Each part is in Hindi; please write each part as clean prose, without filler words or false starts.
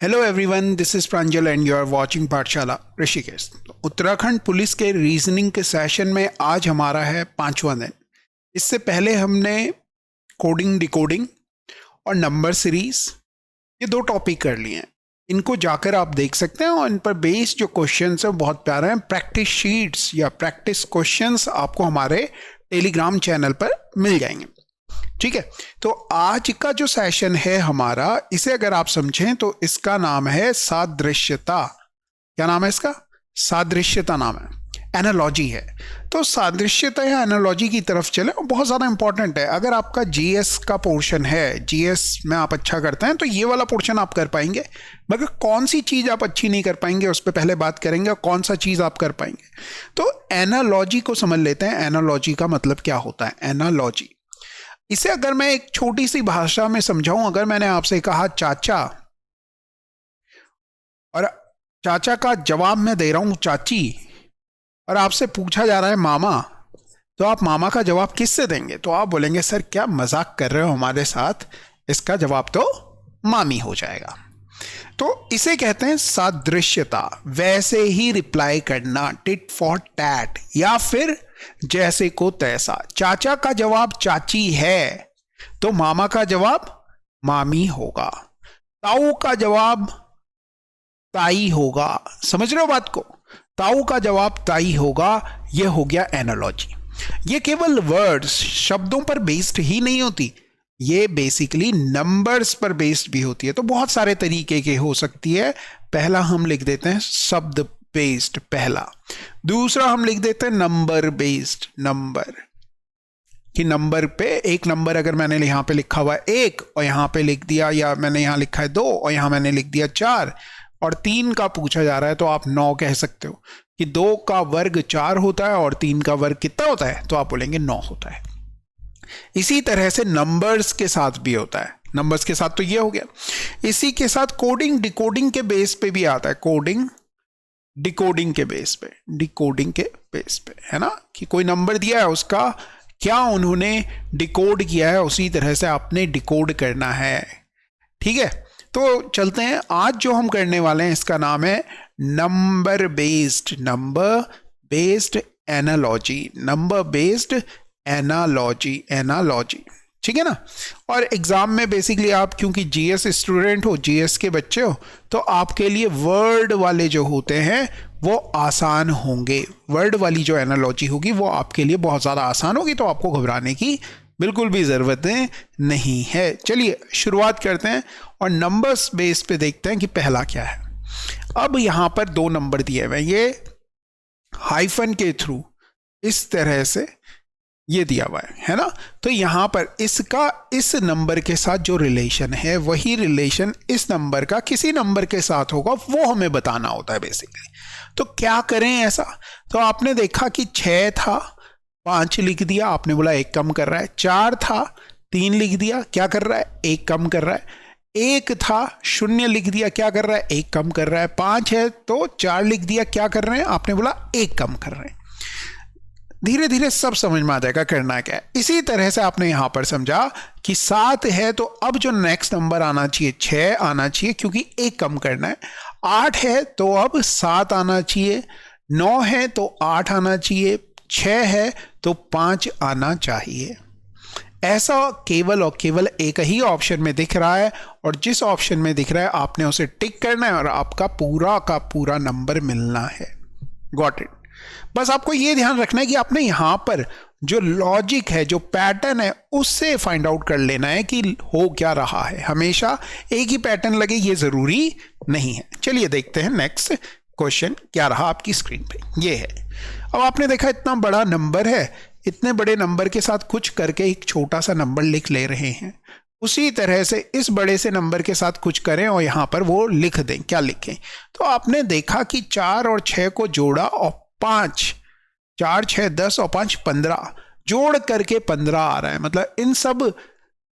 Hello everyone, this is Pranjal and you are watching Pathshala Rishikesh. Uttarakhand police के रीजनिंग के सेशन में आज हमारा है 5वां दिन। इससे पहले हमने कोडिंग, डिकोडिंग और नंबर सीरीज ये 2 टॉपिक कर लिए हैं। इनको जाकर आप देख सकते हैं और इन पर बेस्ड जो क्वेश्चंस हैं बहुत प्यारे हैं। प्रैक्टिस शीट्स या प्रैक्टिस क्वेश्चंस आपको हमारे टेलीग्राम चैनल पर मिल जाएंगे। ठीक है, तो आज का जो सेशन है हमारा, इसे अगर आप समझें तो इसका नाम है सादृश्यता। क्या नाम है इसका? सादृश्यता नाम है, एनालॉजी है। तो सादृश्यता या एनालॉजी की तरफ चले, बहुत ज़्यादा इंपॉर्टेंट है। अगर आपका जीएस का पोर्शन है, जीएस में आप अच्छा करते हैं तो ये वाला पोर्शन आप कर पाएंगे, मगर कौन सी चीज़ आप अच्छी नहीं कर पाएंगे उस पर पहले बात करेंगे, और कौन सा चीज़ आप कर पाएंगे। तो एनालॉजी को समझ लेते हैं। एनालॉजी का मतलब क्या होता है? एनालॉजी, इसे अगर मैं एक छोटी सी भाषा में समझाऊं, अगर मैंने आपसे कहा चाचा और चाचा का जवाब मैं दे रहा हूं चाची, और आपसे पूछा जा रहा है मामा, तो आप मामा का जवाब किससे देंगे? तो आप बोलेंगे सर क्या मजाक कर रहे हो हमारे साथ, इसका जवाब तो मामी हो जाएगा। तो इसे कहते हैं सादृश्यता। वैसे ही रिप्लाई करना, टिट फॉर टैट, या फिर जैसे को तैसा। चाचा का जवाब चाची है तो मामा का जवाब मामी होगा। ताऊ का जवाब ताई होगा। समझ रहे हो बात को? ताऊ का जवाब ताई होगा। यह हो गया एनालॉजी। ये केवल वर्ड्स, शब्दों पर बेस्ड ही नहीं होती, ये बेसिकली नंबर्स पर बेस्ड भी होती है। तो बहुत सारे तरीके के हो सकती है। पहला हम लिख देते हैं शब्द बेस्ड, पहला। दूसरा हम लिख देते हैं नंबर बेस्ड, नंबर कि नंबर पे एक नंबर अगर मैंने यहाँ पे लिखा हुआ है 1 और यहाँ पे लिख दिया, या मैंने यहाँ लिखा है 2 और यहाँ मैंने लिख दिया 4, और 3 का पूछा जा रहा है तो आप 9 कह सकते हो कि 2 का वर्ग 4 होता है और 3 का वर्ग कितना होता है, तो आप बोलेंगे 9 होता है। इसी तरह से नंबर्स के साथ भी होता है। नंबर्स के साथ तो ये हो गया। इसी के साथ कोडिंग, डिकोडिंग के बेस पे भी आता है। कोडिंग डिकोडिंग के बेस पे, डिकोडिंग के बेस पे, है ना, कि कोई नंबर दिया है, उसका क्या उन्होंने डिकोड किया है, उसी तरह से आपने डिकोड करना है। ठीक है, तो चलते हैं। आज जो हम करने वाले हैं इसका नाम है number based analogy, number based analogy, analogy. ठीक है ना। और एग्जाम में बेसिकली आप क्योंकि जीएस स्टूडेंट हो, जीएस के बच्चे हो, तो आपके लिए वर्ड वाले जो होते हैं वो आसान होंगे। वर्ड वाली जो एनालॉजी होगी वो आपके लिए बहुत ज़्यादा आसान होगी, तो आपको घबराने की बिल्कुल भी ज़रूरत नहीं है। चलिए शुरुआत करते हैं और नंबर्स बेस पे देखते हैं कि पहला क्या है। अब यहाँ पर 2 नंबर दिए हुए हैं, ये हाइफन के थ्रू इस तरह से ये दिया हुआ है ना। तो यहां पर इसका इस नंबर के साथ जो रिलेशन है, वही रिलेशन इस नंबर का किसी नंबर के साथ होगा, वो हमें बताना होता है बेसिकली। तो क्या करें ऐसा? तो आपने देखा कि 6 था, 5 लिख दिया, आपने बोला 1 कम कर रहा है। 4 था, 3 लिख दिया, क्या कर रहा है? 1 कम कर रहा है। 1 था, 0 लिख दिया, क्या कर रहा है? 1 कम कर रहा है। 5 है तो 4 लिख दिया, क्या कर रहे हैं? आपने बोला 1 कम कर रहे हैं। धीरे धीरे सब समझ में आ जाएगा करना क्या है। इसी तरह से आपने यहां पर समझा कि 7 है तो अब जो नेक्स्ट नंबर आना चाहिए 6 आना चाहिए, क्योंकि 1 कम करना है। 8 है तो अब 7 आना चाहिए। 9 है तो 8 आना चाहिए। 6 है तो 5 आना चाहिए। ऐसा केवल और केवल एक ही ऑप्शन में दिख रहा है, और जिस ऑप्शन में दिख रहा है आपने उसे टिक करना है और आपका पूरा का पूरा नंबर मिलना है। Got it? बस आपको यह ध्यान रखना है कि आपने यहां पर जो लॉजिक है, जो पैटर्न है, उससे फाइंड आउट कर लेना है कि हो क्या रहा है। हमेशा एक ही पैटर्न लगे ये जरूरी नहीं है। चलिए देखते हैं नेक्स्ट क्वेश्चन क्या रहा आपकी स्क्रीन पे। ये है, अब आपने देखा इतना बड़ा नंबर है, इतने बड़े नंबर के साथ कुछ करके एक छोटा सा नंबर लिख ले रहे हैं। उसी तरह से इस बड़े से नंबर के साथ कुछ करें और यहां पर वो लिख दें। क्या लिखें? तो आपने देखा कि 4 और 6 को जोड़ा और 5, 4, 6, 10 और 5, 15 जोड़ करके 15 आ रहा है। मतलब इन सब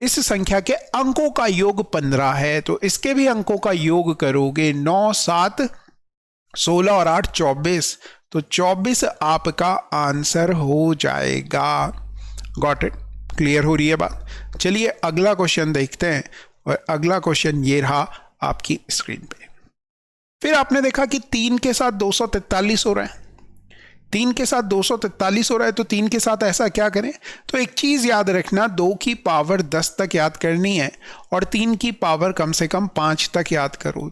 इस संख्या के अंकों का योग 15 है, तो इसके भी अंकों का योग करोगे 9, 7, 16 और 8, 24, तो 24 आपका आंसर हो जाएगा। Got it? क्लियर हो रही है बात? चलिए अगला क्वेश्चन देखते हैं, और अगला क्वेश्चन ये रहा आपकी स्क्रीन पे। फिर आपने देखा कि 3 के साथ 243 हो रहा है, 3 के साथ 243 हो रहा है, तो 3 के साथ ऐसा क्या करें? तो एक चीज याद रखना, 2 की पावर 10 तक याद करनी है और 3 की पावर कम से कम 5 तक याद करो,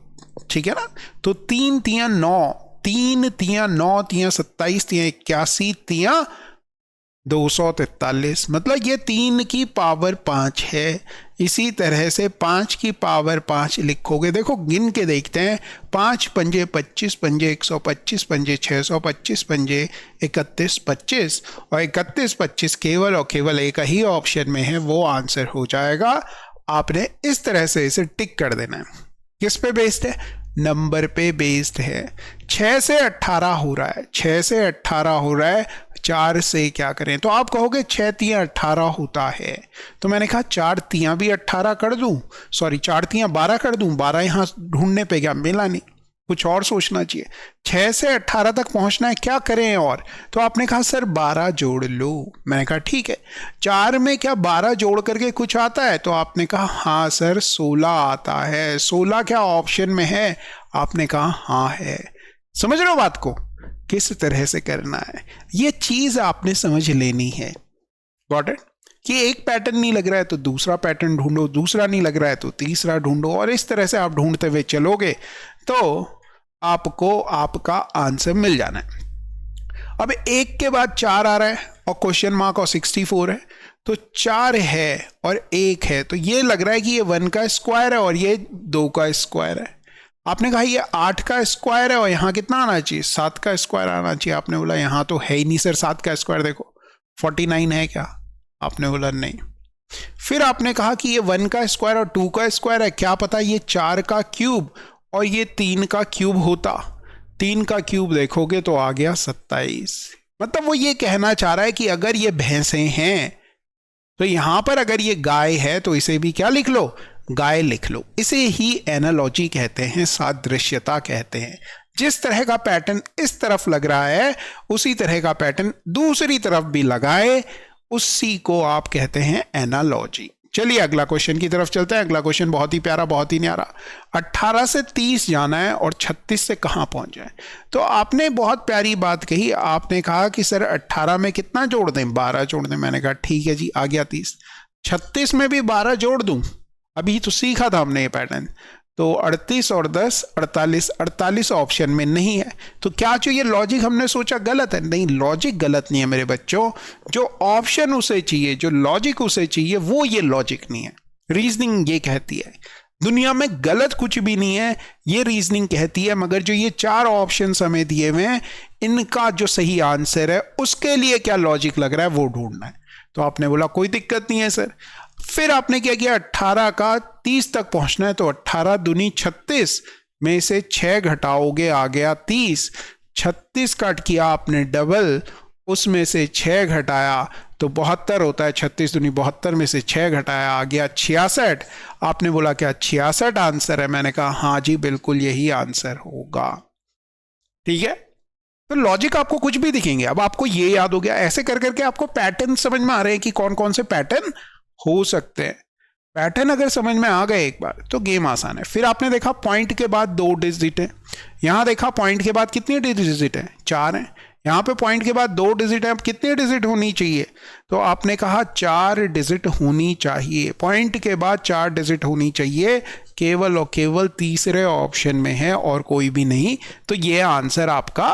ठीक है ना। तो 3 तियां 9, 3 तियां 9, तियां 27, तियां 81, तियां 243, मतलब ये 3 की पावर 5 है। इसी तरह से 5 की पावर 5 लिखोगे, देखो गिन के देखते हैं, 5 पंजे 25, पंजे 125, पंजे 625, पंजे 31 25, और 31 25 केवल और केवल एक ही ऑप्शन में है, वो आंसर हो जाएगा। आपने इस तरह से इसे टिक कर देना है। किस पे बेस्ड है? नंबर पे बेस्ड है। 6 से 18 हो रहा है, 6 से 18 हो रहा है, 4 से क्या करें? तो आप कहोगे 6 तियां 18 होता है, तो मैंने कहा 4 तियां भी 18 कर दूं, सॉरी 4 तियां 12 कर दूं, 12 यहां ढूंढने पे गया, मिला नहीं, कुछ और सोचना चाहिए। 6 से 18 तक पहुंचना है, क्या करें? और तो आपने कहा सर 12 जोड़ लो। मैंने कहा ठीक है, 4 में क्या 12 जोड़ करके कुछ आता है? तो आपने कहा हाँ सर 16 आता है। 16 क्या ऑप्शन में है? आपने कहा हाँ है। समझ रहे हो बात को, किस तरह से करना है? ये चीज आपने समझ लेनी है। Got it? कि एक पैटर्न नहीं लग रहा है तो दूसरा पैटर्न ढूंढो, दूसरा नहीं लग रहा है तो तीसरा ढूंढो, और इस तरह से आप ढूंढते हुए चलोगे तो आपको आपका आंसर मिल जाना है। अब 1 के बाद 4 आ रहा है और क्वेश्चन मार्क और 64 है, तो 4 है और 1 है, तो ये लग रहा है कि ये 1 का स्क्वायर है और ये 2 का स्क्वायर है। आपने कहा ये 8 का स्क्वायर है और यहाँ कितना आना चाहिए? 7 का स्क्वायर आना चाहिए। आपने बोला यहाँ तो है ही नहीं सर 7 का स्क्वायर, देखो 49 है क्या? आपने बोला नहीं। फिर आपने कहा कि ये 1 का स्क्वायर और 2 का स्क्वायर है, क्या पता ये 4 का क्यूब और ये 3 का क्यूब होता। 3 का क्यूब देखोगे तो आ गया 27। मतलब वो ये कहना चाह रहा है कि अगर ये भैंसे हैं तो यहां पर अगर ये गाय है तो इसे भी क्या लिख लो? गाय लिख लो। इसे ही एनालॉजी कहते हैं, सादृश्यता कहते हैं। जिस तरह का पैटर्न इस तरफ लग रहा है उसी तरह का पैटर्न दूसरी तरफ भी लगाए, उसी को आप कहते हैं एनालॉजी। चलिए अगला क्वेश्चन की तरफ चलते हैं। अगला क्वेश्चन बहुत ही प्यारा, बहुत ही न्यारा। 18 से 30 जाना है और 36 से कहां पहुंच जाए? तो आपने बहुत प्यारी बात कही, आपने कहा कि सर 18 में कितना जोड़ दें? 12 जोड़ दें। मैंने कहा ठीक है जी, आ गया 30। 36 में भी 12 जोड़ दूं? अभी तो सीखा था हमने ये पैटर्न। तो 38 और 10 48, 48 ऑप्शन में नहीं है, तो क्या जो ये लॉजिक हमने सोचा गलत है? नहीं, लॉजिक गलत नहीं है मेरे बच्चों। जो ऑप्शन उसे चाहिए, जो लॉजिक उसे चाहिए, वो ये लॉजिक नहीं है। रीजनिंग ये कहती है, दुनिया में गलत कुछ भी नहीं है, ये रीजनिंग कहती है। मगर जो ये 4 ऑप्शन हमें दिए हुए हैं, इनका जो सही आंसर है उसके लिए क्या लॉजिक लग रहा है वो ढूंढना है। तो आपने बोला कोई दिक्कत नहीं है सर। फिर आपने क्या किया? 18 का 30 तक पहुंचना है, तो 18 दूनी 36 में से 6 घटाओगे, आ गया 30। 36 काट किया आपने डबल, उसमें से 6 घटाया तो 72 होता है। 36 दूनी 72 में से 6 घटाया, आ गया 66। आपने बोला क्या 66 आंसर है? मैंने कहा हाँ जी बिल्कुल यही आंसर होगा। ठीक है, तो लॉजिक आपको कुछ भी दिखेंगे। अब आपको ये याद हो गया, ऐसे कर करके आपको पैटर्न समझ में आ रहे हैं कि कौन कौन से पैटर्न हो सकते हैं। पैटर्न अगर समझ में आ गए एक बार तो गेम आसान है। फिर आपने देखा पॉइंट के बाद 2 डिजिट है, यहां देखा पॉइंट के बाद कितनी डिजिट है? 4 है। यहां पे पॉइंट के बाद 2 डिजिट है, अब कितनी डिजिट होनी चाहिए? तो आपने कहा 4 डिजिट होनी चाहिए। पॉइंट के बाद 4 डिजिट होनी चाहिए, केवल और केवल तीसरे ऑप्शन में है और कोई भी नहीं। तो ये आंसर आपका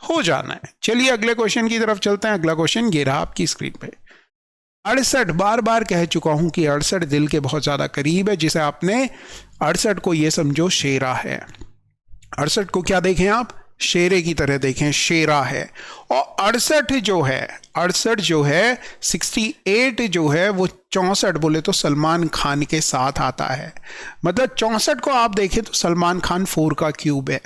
हो जाना है। चलिए अगले क्वेश्चन की तरफ चलते हैं। अगला क्वेश्चन ये रहा आपकी स्क्रीन पे। 68, बार बार कह चुका हूं कि 68 दिल के बहुत ज्यादा करीब है, जिसे आपने 68 को ये समझो शेरा है। 68 को क्या देखें आप? शेरे की तरह देखें, शेरा है। और 68 जो है 68 जो है वो 64 बोले तो सलमान खान के साथ आता है। मतलब 64 को आप देखें तो सलमान खान 4 का क्यूब है,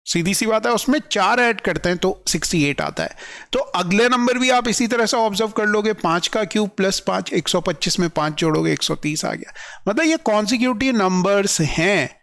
सीधी सी बात है। उसमें 4 ऐड करते हैं तो 68 आता है। तो अगले नंबर भी आप इसी तरह से ऑब्जर्व कर लोगे, 5 का क्यूब प्लस 5, 125 में 5 जोड़ोगे 130 आ गया। मतलब ये कॉन्सिक्यूटिव नंबर्स हैं,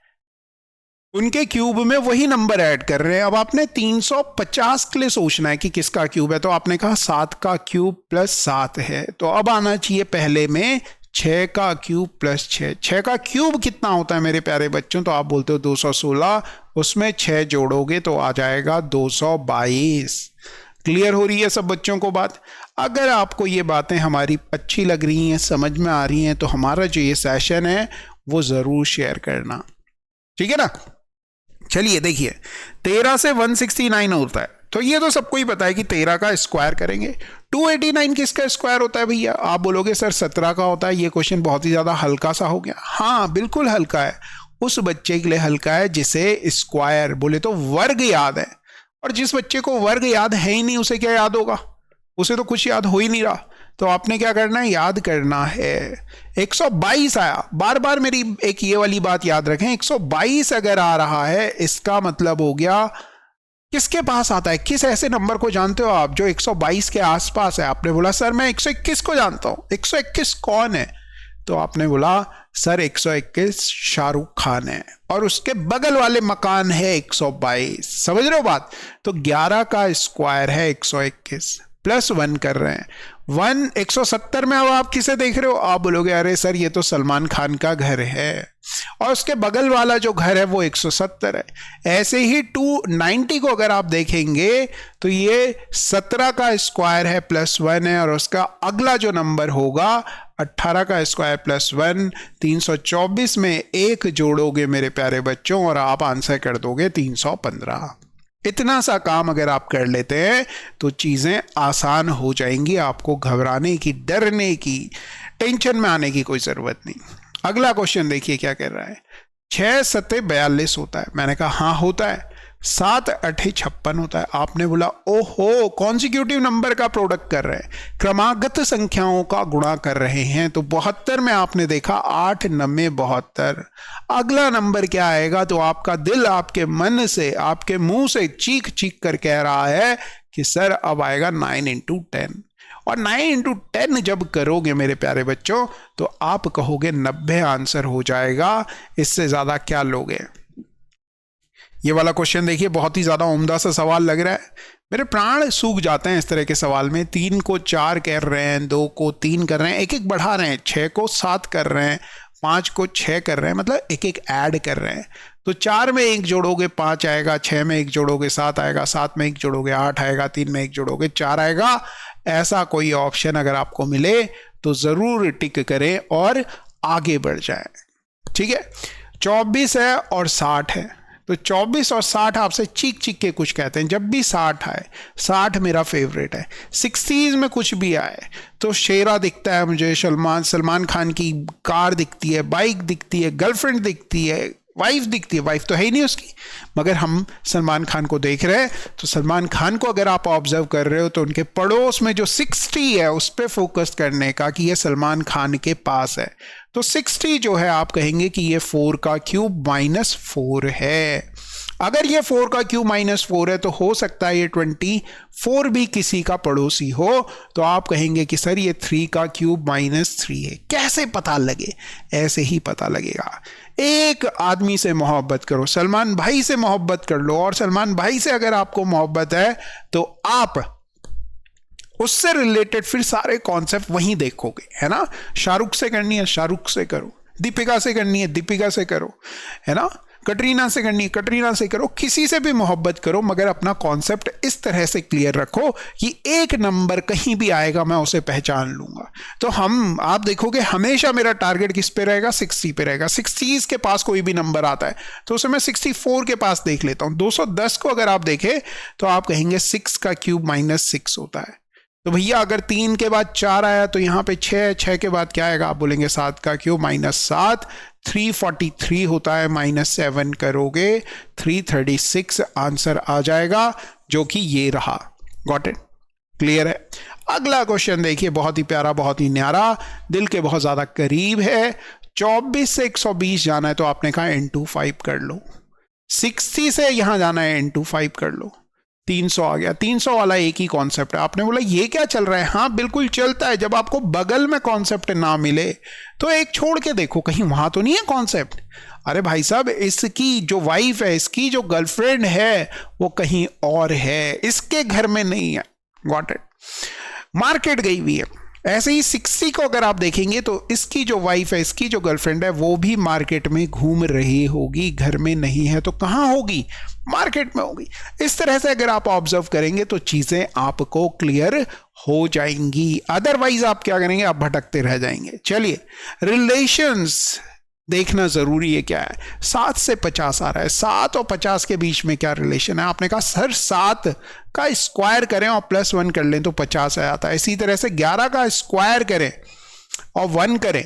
उनके क्यूब में वही नंबर ऐड कर रहे हैं। अब आपने 350 के लिए सोचना है कि किसका क्यूब है, तो आपने कहा 7 का क्यूब प्लस 7 है, तो अब आना चाहिए पहले में 6 का क्यूब प्लस 6, 6 का क्यूब कितना होता है मेरे प्यारे बच्चों? तो आप बोलते हो 216, उसमें 6 जोड़ोगे तो आ जाएगा 222। क्लियर हो रही है सब बच्चों को बात? अगर आपको ये बातें हमारी अच्छी लग रही हैं, समझ में आ रही हैं, तो हमारा जो ये सेशन है वो जरूर शेयर करना, ठीक है ना? चलिए देखिए, 13 से 169 होता है, तो ये तो सबको ही पता है कि 13 का स्क्वायर करेंगे। 289 किसका स्क्वायर होता है भैया? आप बोलोगे सर 17 का होता है। ये क्वेश्चन बहुत ही ज्यादा हल्का सा हो गया। हाँ बिल्कुल हल्का है, उस बच्चे के लिए हल्का है जिसे स्क्वायर बोले तो वर्ग याद है, और जिस बच्चे को वर्ग याद है ही नहीं उसे क्या याद होगा? उसे तो कुछ याद हो ही नहीं रहा। तो आपने क्या करना है? याद करना है। 122 आया, बार बार मेरी एक ये वाली बात याद रखें, 122 अगर आ रहा है इसका मतलब हो गया किसके पास आता है? किस ऐसे नंबर को जानते हो आप जो 122 के आसपास है? आपने बोला सर मैं 121 को जानता हूं। 121 कौन है? तो आपने बोला सर 121 शाहरुख खान है, और उसके बगल वाले मकान है 122। समझ रहे हो बात? तो 11 का स्क्वायर है 121, प्लस 1 कर रहे हैं 170 में। अब आप किसे देख रहे हो? आप बोलोगे अरे सर ये तो सलमान खान का घर है, और उसके बगल वाला जो घर है वो 170 है। ऐसे ही 290 को अगर आप देखेंगे तो ये 17 का स्क्वायर है प्लस 1 है, और उसका अगला जो नंबर होगा 18 का स्क्वायर प्लस 1। 324 में एक जोड़ोगे मेरे प्यारे बच्चों और आप आंसर कर दोगे 315। इतना सा काम अगर आप कर लेते हैं तो चीजें आसान हो जाएंगी। आपको घबराने की, डरने की, टेंशन में आने की कोई जरूरत नहीं। अगला क्वेश्चन देखिए क्या कर रहा है। 6 सत्ते 42 होता है। मैंने कहा हाँ होता है। 7 8 56 होता है। आपने बोला ओहो कॉन्सिक्यूटिव नंबर का प्रोडक्ट कर रहे हैं, क्रमागत संख्याओं का गुणा कर रहे हैं। तो 72 में आपने देखा 8 9 72। अगला नंबर क्या आएगा? तो आपका दिल आपके मन से, आपके मुंह से चीख चीख कर कह रहा है कि सर अब आएगा 9 × 10। और 9 × 10 जब करोगे मेरे प्यारे बच्चों तो आप कहोगे 90 आंसर हो जाएगा। इससे ज्यादा क्या लोगे? ये वाला क्वेश्चन देखिए, बहुत ही ज्यादा उम्दा सा सवाल लग रहा है। मेरे प्राण सूख जाते हैं इस तरह के सवाल में। 3 को 4 कर रहे हैं, 2 को 3 कर रहे हैं, एक एक बढ़ा रहे हैं, 6 को 7 कर रहे हैं, 5 को 6 कर रहे हैं, मतलब एक एक ऐड कर रहे हैं। तो 4 में 1 जोड़ोगे 5 आएगा, 6 में 1 जोड़ोगे 7 आएगा, 7 में 1 जोड़ोगे 8 आएगा, 3 में 1 जोड़ोगे 4 आएगा। ऐसा कोई ऑप्शन अगर आपको मिले तो जरूर टिक करें और आगे बढ़ जाए। ठीक है, 24 है और 60 है। तो 24 और 60 आपसे चीख चीख के कुछ कहते हैं। जब भी 60 आए, 60 मेरा फेवरेट है। 60s में कुछ भी आए तो शेरा दिखता है मुझे, सलमान खान की कार दिखती है, बाइक दिखती है, गर्लफ्रेंड दिखती है, वाइफ दिखती है। वाइफ तो है ही नहीं उसकी, मगर हम सलमान खान को देख रहे हैं। तो सलमान खान को अगर आप ऑब्जर्व कर रहे हो तो उनके पड़ोस में जो 60 है उस पर फोकस करने का कि ये सलमान खान के पास है। तो 60 जो है आप कहेंगे कि ये 4 का क्यूब -4 है। अगर ये 4 का क्यूब -4 है तो हो सकता है ये 24 भी किसी का पड़ोसी हो। तो आप कहेंगे कि सर ये 3 का क्यूब -3 है। कैसे पता लगे? ऐसे ही पता लगेगा। एक आदमी से मोहब्बत करो, सलमान भाई से मोहब्बत कर लो, और सलमान भाई से अगर आपको मोहब्बत है तो आप उससे रिलेटेड फिर सारे कॉन्सेप्ट वहीं देखोगे, है ना। शाहरुख से करनी है, शाहरुख से करो। दीपिका से करनी है, दीपिका से करो, है ना। कटरीना से करनी है, कटरीना से करो। किसी से भी मोहब्बत करो, मगर अपना कॉन्सेप्ट इस तरह से क्लियर रखो कि एक नंबर कहीं भी आएगा मैं उसे पहचान लूंगा। तो आप देखोगे हमेशा मेरा टारगेट किस पे रहेगा? 60 पे रहेगा। 60s के पास कोई भी नंबर आता है तो उसे मैं 64 के पास देख लेता हूं। 210 को अगर आप देखें तो आप कहेंगे 6 का क्यूब -6 होता है। तो भैया अगर 3 के बाद 4 आया तो यहां पे 6 के बाद क्या आएगा? आप बोलेंगे 7 का क्यूब -7। 343 होता है, -7 करोगे 336 आंसर आ जाएगा, जो कि ये रहा। Got it? क्लियर है? अगला क्वेश्चन देखिए, बहुत ही प्यारा, बहुत ही न्यारा, दिल के बहुत ज्यादा करीब है। 24 से 120 जाना है तो आपने कहा into 5 कर लो। 60 से यहां जाना है into 5 कर लो। 300 आ गया। 300 वाला एक ही कॉन्सेप्ट है। आपने बोला ये क्या चल रहा है? हाँ बिल्कुल चलता है। जब आपको बगल में कॉन्सेप्ट ना मिले तो एक छोड़ के देखो, कहीं वहां तो नहीं है कॉन्सेप्ट। अरे भाई साहब, इसकी जो वाइफ है, इसकी जो गर्लफ्रेंड है वो कहीं और है, इसके घर में नहीं है। Got it? मार्केट गई हुई है, ऐसे ही 60 को अगर आप देखेंगे तो इसकी जो वाइफ है, इसकी जो गर्लफ्रेंड है, वो भी मार्केट में घूम रही होगी, घर में नहीं है तो कहाँ होगी, मार्केट में होगी। इस तरह से अगर आप ऑब्जर्व करेंगे तो चीजें आपको क्लियर हो जाएंगी, अदरवाइज आप क्या करेंगे, आप भटकते रह जाएंगे। चलिए, रिलेशंस देखना जरूरी है। क्या है, 7 से 50 आ रहा है, 7 और 50 के बीच में क्या रिलेशन है। आपने कहा सर 7 का स्क्वायर करें और +1 कर लें तो 50 आ जाता है। इसी तरह से 11 का स्क्वायर करें और 1 करें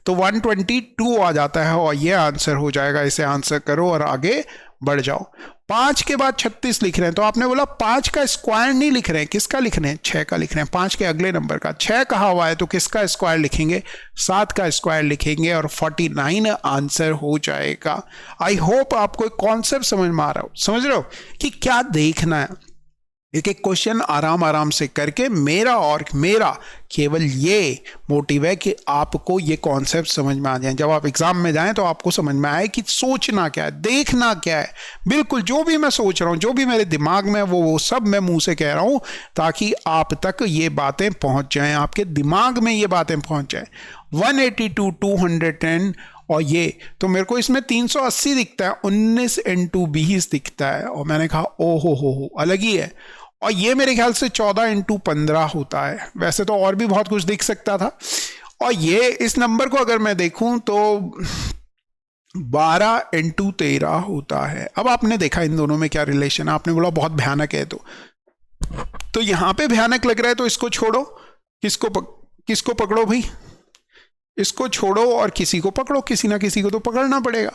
तो 122 आ जाता है और ये आंसर हो जाएगा। इसे आंसर करो और आगे बढ़ जाओ। 5 के बाद 36 लिख रहे हैं तो आपने बोला 5 का स्क्वायर नहीं लिख रहे हैं, किसका लिख रहे हैं, 6 का लिख रहे हैं, 5 के अगले नंबर का। 6 कहा हुआ है तो किसका स्क्वायर लिखेंगे, 7 का स्क्वायर लिखेंगे और 49 आंसर हो जाएगा। आई होप आपको कॉन्सेप्ट समझ में आ रहा हो, समझ रहे हो कि क्या देखना है। एक एक क्वेश्चन आराम आराम से करके मेरा केवल ये मोटिव है कि आपको ये कॉन्सेप्ट समझ में आ जाए। जब आप एग्जाम में जाएं तो आपको समझ में आए कि सोचना क्या है, देखना क्या है। बिल्कुल जो भी मैं सोच रहा हूं, जो भी मेरे दिमाग में वो सब मैं मुंह से कह रहा हूं ताकि आप तक ये बातें पहुंच जाएं, आपके दिमाग में ये बातें पहुंच जाए। 182, 210 और ये तो मेरे को इसमें 380 दिखता है, 19 × 20 दिखता है और मैंने कहा ओ हो अलग ही है। और ये मेरे ख्याल से 14 × 15 होता है। वैसे तो और भी बहुत कुछ दिख सकता था। और ये इस नंबर को अगर मैं देखूं तो 12 × 13 होता है। अब आपने देखा इन दोनों में क्या रिलेशन है, आपने बोला बहुत भयानक है तो यहां पे भयानक लग रहा है तो इसको छोड़ो, किसको पकड़ो भाई, इसको छोड़ो और किसी को पकड़ो, किसी ना किसी को तो पकड़ना पड़ेगा।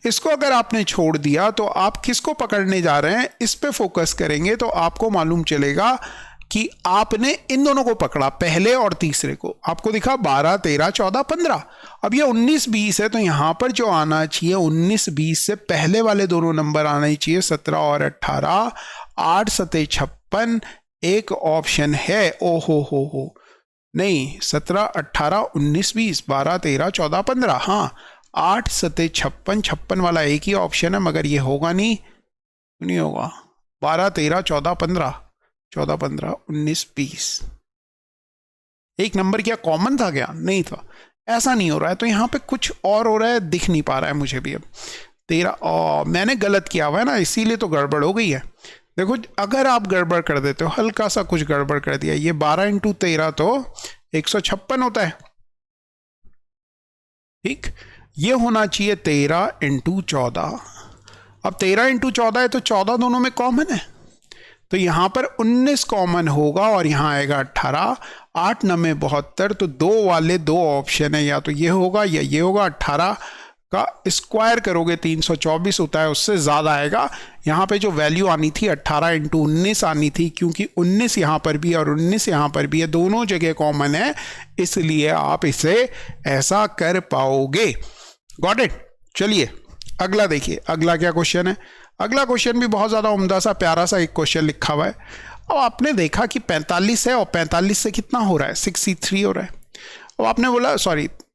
इसको अगर आपने छोड़ दिया तो आप किसको पकड़ने जा रहे हैं, इस पे फोकस करेंगे तो आपको मालूम चलेगा कि आपने इन दोनों को पकड़ा, पहले और तीसरे को। आपको दिखा 12, 13, 14, 15। अब ये 19, 20 है तो यहां पर जो आना चाहिए 19, 20 से पहले वाले दोनों नंबर आने चाहिए 17 और 18। 8, 7, 56 एक ऑप्शन है। ओ हो नहीं, 17, 18, 19, 20, 12, 13, 14, 15। हाँ, 8, 7, 56 वाला एक ही ऑप्शन है, मगर ये होगा नहीं होगा। 12, 13, 14, 15, 19, 20 एक नंबर क्या कॉमन था क्या, नहीं था। ऐसा नहीं हो रहा है तो यहाँ पे कुछ और हो रहा है, दिख नहीं पा रहा है मुझे भी। अब 13 मैंने गलत किया हुआ है ना, इसीलिए तो गड़बड़ हो गई है। देखो अगर आप गड़बड़ कर देते हो, हल्का सा कुछ गड़बड़ कर दिया, ये 12 × 13 तो 156 होता है, ठीक। ये होना चाहिए 13 × 14। अब 13 × 14 है तो 14 दोनों में कॉमन है तो यहां पर 19 कॉमन होगा और यहां आएगा 18। 8, 9, 72 तो दो वाले दो ऑप्शन है, या तो ये होगा या ये होगा। 18 का स्क्वायर करोगे 324 होता है, उससे ज़्यादा आएगा। यहाँ पे जो वैल्यू आनी थी 18 × 19 आनी थी, क्योंकि 19 यहाँ पर भी और 19 यहाँ पर भी है, दोनों जगह कॉमन है, इसलिए आप इसे ऐसा कर पाओगे। Got it. चलिए अगला देखिए, अगला क्या क्वेश्चन है। अगला क्वेश्चन भी बहुत ज़्यादा उम्दा सा प्यारा सा एक क्वेश्चन लिखा हुआ है। अब आपने देखा कि 45 है और 45 से कितना हो रहा है, 63 हो रहा है। अब आपने बोला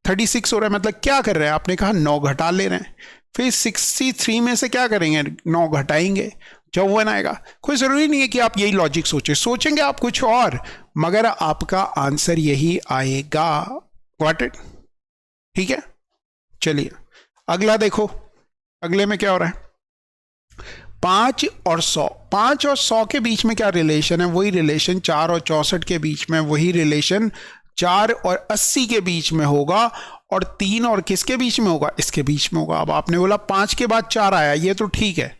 36 हो रहा है, मतलब क्या कर रहे हैं, आपने कहा 9 घटा ले रहे हैं। फिर 63 में से क्या करेंगे, 9 घटाएंगे, 54 आएगा। कोई ज़रूरी नहीं है कि आप यही लॉजिक सोचेंगे आप कुछ और, मगर आपका आंसर यही आएगा। गॉट इट, ठीक है। चलिए अगला देखो, अगले में क्या हो रहा है। 5 और 100, 5 और 100 के बीच में क्या रिलेशन है, वही रिलेशन 4 और 64 के बीच में, वही रिलेशन 4 और 80 के बीच में होगा, और 3 और किसके बीच में होगा, इसके बीच में होगा। अब आपने बोला 5 के बाद 4 आया, ये तो ठीक है,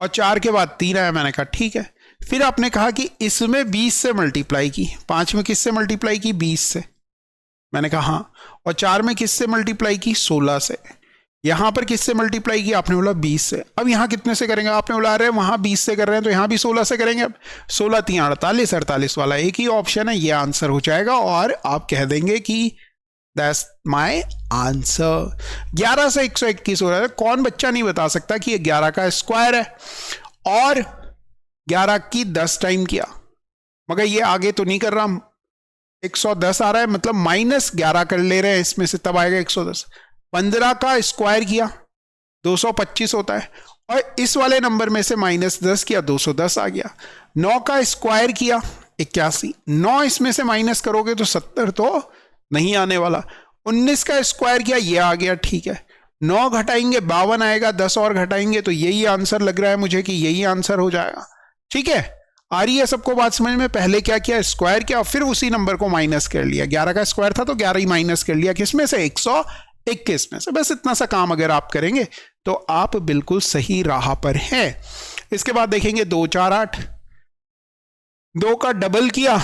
और 4 के बाद 3 आया, मैंने कहा ठीक है। फिर आपने कहा कि इसमें 20 से मल्टीप्लाई की, 5 में किससे मल्टीप्लाई की, 20 से, मैंने कहा हाँ, और 4 में किससे मल्टीप्लाई की, 16 से। यहां पर किससे मल्टीप्लाई की, आपने बोला 20 से। अब यहां कितने से करेंगे, आपने बोला अरे वहां 20 से कर रहे हैं तो यहां भी 16 से करेंगे। अब 16, 3, 48, 48 वाला एक ही ऑप्शन है, ये आंसर हो जाएगा और आप कह देंगे कि दैट्स माय आंसर। 11 से 121 हो रहा है। कौन बच्चा नहीं बता सकता कि ये 11 का स्क्वायर है और 11 की 10 टाइम किया, मगर ये आगे तो नहीं कर रहा, 110 आ रहा है, मतलब -11 कर ले रहे हैं इसमें से, तब आएगा 110। 15 का स्क्वायर किया 225 होता है, और इस वाले नंबर में से -10 किया 210 आ गया। 9 का स्क्वायर किया 81, 9 इसमें से माइनस करोगे तो 70 तो नहीं आने वाला। 19 का स्क्वायर किया, ये आ गया, ठीक है। 9 घटाएंगे 52 आएगा, 10 और घटाएंगे तो यही आंसर लग रहा है मुझे कि यही आंसर हो जाएगा। ठीक है, आ रही है सबको बात समझ में? पहले क्या किया, स्क्वायर किया, फिर उसी नंबर को माइनस कर लिया। 11 का स्क्वायर था तो 11 ही माइनस कर लिया, किसमें से, 121 में से। बस इतना सा काम अगर आप करेंगे तो आप बिल्कुल सही राह पर हैं। इसके बाद देखेंगे 2 4 8, 2 का डबल किया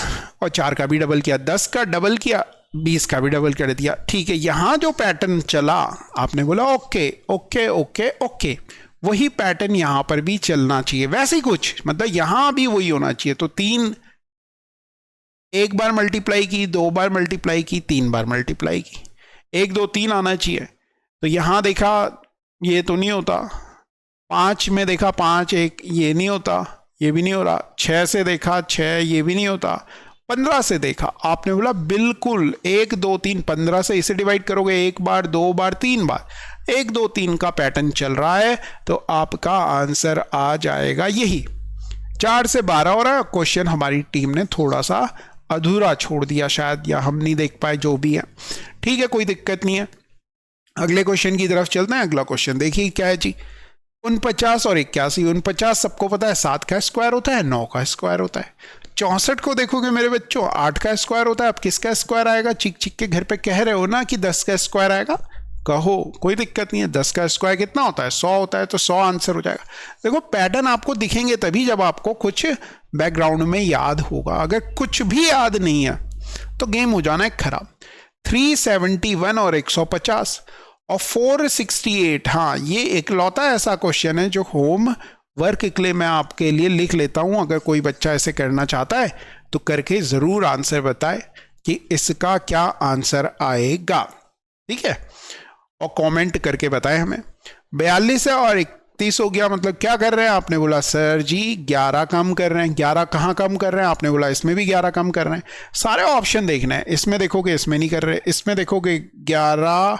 और 4 का भी डबल किया, 10 का डबल किया, 20 का भी डबल कर दिया। ठीक है, यहां जो पैटर्न चला आपने बोला ओके ओके ओके ओके, वही पैटर्न यहां पर भी चलना चाहिए, वैसे ही कुछ, मतलब यहां भी वही होना चाहिए। तो 3 एक बार मल्टीप्लाई की, 2 बार मल्टीप्लाई की, 3 बार मल्टीप्लाई की, 1 2 3 आना चाहिए। तो यहां देखा ये तो नहीं होता, 5 में देखा 5 1, ये नहीं होता, ये भी नहीं हो रहा। 6 से देखा 6, ये भी नहीं होता। 15 से देखा, आपने बोला बिल्कुल 1 2 3, 15 से इसे डिवाइड करोगे 1 बार 2 बार 3 बार, 1 2 3 का पैटर्न चल रहा है तो आपका आंसर आ जाएगा यही। 4 से 12 हो रहा है। क्वेश्चन हमारी टीम ने थोड़ा सा अधूरा छोड़ दिया शायद, या हम नहीं देख पाए, जो भी है ठीक है, कोई दिक्कत नहीं है। अगले क्वेश्चन की तरफ चलते हैं। अगला क्वेश्चन देखिए क्या है जी, 49 और 81। 49 सबको पता है 7 का स्क्वायर होता है, 9 का स्क्वायर होता है। 64 को देखोगे मेरे बच्चों 8 का स्क्वायर होता है। अब किसका स्क्वायर आएगा? चिक चिक के घर पे कह रहे हो ना कि 10 का स्क्वायर आएगा, कहो कोई दिक्कत नहीं है। 10 का स्क्वायर कितना होता है? 100 होता है, तो 100 आंसर हो जाएगा। देखो पैटर्न आपको दिखेंगे तभी जब आपको कुछ बैकग्राउंड में याद होगा, अगर कुछ भी याद नहीं है तो गेम हो जाना है खराब। 371 और 150 और 468, हाँ ये इकलौता ऐसा क्वेश्चन है जो होम वर्क के लिए मैं आपके लिए लिख लेता हूं। अगर कोई बच्चा ऐसे करना चाहता है तो करके जरूर आंसर बताए कि इसका क्या आंसर आएगा, ठीक है, और कमेंट करके बताए हमें। 42 है और 31 हो गया, मतलब क्या कर रहे हैं? आपने बोला सर जी 11 कम कर रहे हैं। 11 कहाँ कम कर रहे हैं? आपने बोला इसमें भी 11 कम कर रहे हैं। सारे ऑप्शन देखना है, इसमें देखोगे इसमें नहीं कर रहे, इसमें देखोगे 11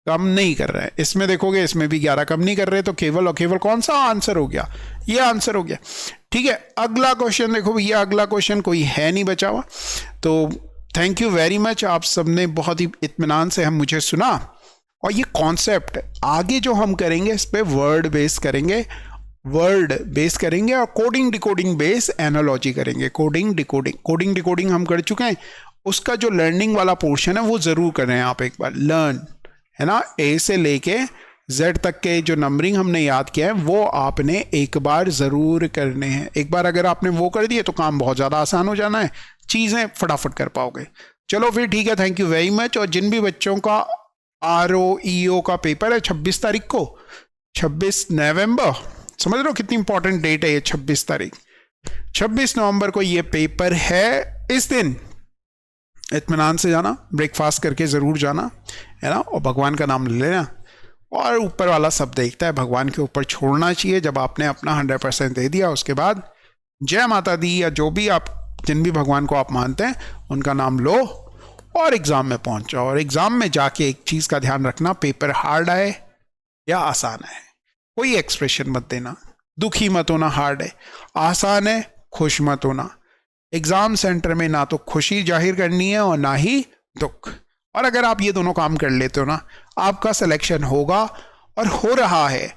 कम नहीं कर रहे हैं, इसमें देखोगे इसमें भी 11 कम नहीं कर रहे, तो केवल और केवल कौन सा आंसर हो गया? ये आंसर हो गया। ठीक है, अगला क्वेश्चन देखो भैया, अगला क्वेश्चन कोई है नहीं बचा हुआ। तो थैंक यू वेरी मच, आप सबने बहुत ही इत्मीनान से हम मुझे सुना। और ये कॉन्सेप्ट आगे जो हम करेंगे इस पे वर्ड बेस करेंगे, वर्ड बेस करेंगे और कोडिंग डिकोडिंग बेस एनालॉजी करेंगे। कोडिंग डिकोडिंग हम कर चुके हैं, उसका जो लर्निंग वाला पोर्शन है वो जरूर कर रहे हैं आप एक बार, लर्न है ना, ए से लेके जेड तक के जो नंबरिंग हमने याद किया है वो आपने एक बार ज़रूर करने हैं। एक बार अगर आपने वो कर दिए तो काम बहुत ज़्यादा आसान हो जाना है, चीज़ें फटाफट कर पाओगे। चलो फिर ठीक है, थैंक यू वेरी मच। और जिन भी बच्चों का ROEO का पेपर है 26 तारीख को, 26 नवंबर, समझ रहे हो कितनी इंपॉर्टेंट डेट है ये 26 तारीख, 26 नवंबर को ये पेपर है। इस दिन इत्मीनान से जाना, ब्रेकफास्ट करके ज़रूर जाना है ना, और भगवान का नाम ले लेना, और ऊपर वाला सब देखता है, भगवान के ऊपर छोड़ना चाहिए। जब आपने अपना 100% दे दिया उसके बाद जय माता दी, या जो भी आप, जिन भी भगवान को आप मानते हैं उनका नाम लो और एग्ज़ाम में पहुंच जाओ। और एग्ज़ाम में जाके एक चीज़ का ध्यान रखना, पेपर हार्ड आए या आसान है, कोई एक्सप्रेशन मत देना, दुखी मत होना। हार्ड है, आसान है, खुश मत होना। एग्ज़ाम सेंटर में ना तो खुशी जाहिर करनी है और ना ही दुख। और अगर आप ये दोनों काम कर लेते हो ना, आपका सिलेक्शन होगा और हो रहा है।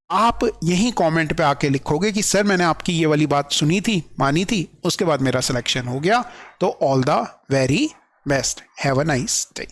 आप यही कमेंट पे आके लिखोगे कि सर मैंने आपकी ये वाली बात सुनी थी, मानी थी, उसके बाद मेरा सिलेक्शन हो गया। तो all the very best, have a nice day.